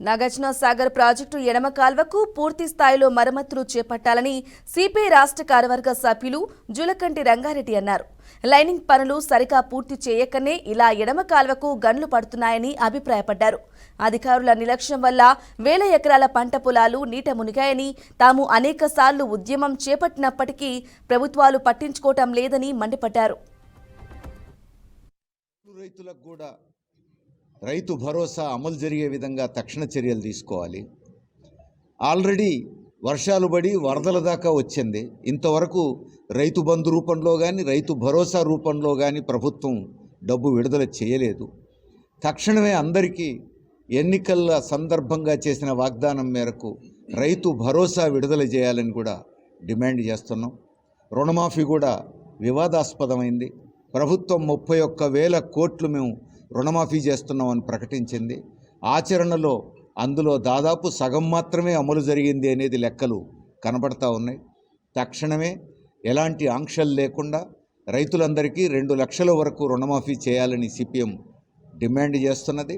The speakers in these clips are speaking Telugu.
నాగార్జున సాగర్ ప్రాజెక్టు ఎడమ కాల్వకు పూర్తి స్థాయిలో మరమ్మతులు చేపట్టాలని సిపిఐ రాష్ట్ర కార్యవర్గ సభ్యులు జులకంటి రంగారెడ్డి అన్నారు. లైనింగ్ పనులు సరిగా పూర్తి చేయకనే ఇలా ఎడమ కాల్వకు గన్లు పడుతున్నాయని అభిప్రాయపడ్డారు. అధికారుల నిర్లక్ష్యం వల్ల వేల ఎకరాల పంట పొలాలు నీట మునిగాయని, తాము అనేకసార్లు ఉద్యమం చేపట్టినప్పటికీ ప్రభుత్వాలు పట్టించుకోవటం లేదని మండిపడ్డారు. రైతు భరోసా అమలు జరిగే విధంగా తక్షణ చర్యలు తీసుకోవాలి. ఆల్రెడీ వర్షాలు పడి వరదల దాకా వచ్చింది. ఇంతవరకు రైతు బంధు రూపంలో కానీ రైతు భరోసా రూపంలో కానీ ప్రభుత్వం డబ్బు విడుదల చేయలేదు. తక్షణమే అందరికీ ఎన్నికల సందర్భంగా చేసిన వాగ్దానం మేరకు రైతు భరోసా విడుదల చేయాలని కూడా డిమాండ్ చేస్తున్నాం. రుణమాఫీ కూడా వివాదాస్పదమైంది. ప్రభుత్వం 31,000 కోట్లు మేము రుణమాఫీ చేస్తున్నామని ప్రకటించింది. ఆచరణలో అందులో దాదాపు సగం మాత్రమే అమలు జరిగింది అనేది లెక్కలు కనబడతా ఉన్నాయి. తక్షణమే ఎలాంటి ఆంక్షలు లేకుండా రైతులందరికీ 2 లక్షల వరకు రుణమాఫీ చేయాలని సిపిఎం డిమాండ్ చేస్తున్నది.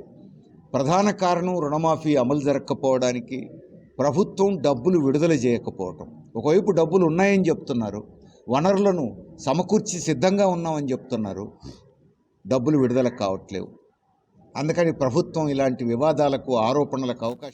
ప్రధాన కారణం రుణమాఫీ అమలు జరగకపోవడానికి ప్రభుత్వం డబ్బులు విడుదల చేయకపోవటం. ఒకవైపు డబ్బులు ఉన్నాయని చెప్తున్నారు, వనరులను సమకూర్చి సిద్ధంగా ఉన్నామని చెప్తున్నారు, డబ్బులు విడుదల కావట్లేవు. అందుకని ప్రభుత్వం ఇలాంటి వివాదాలకు, ఆరోపణలకు అవకాశం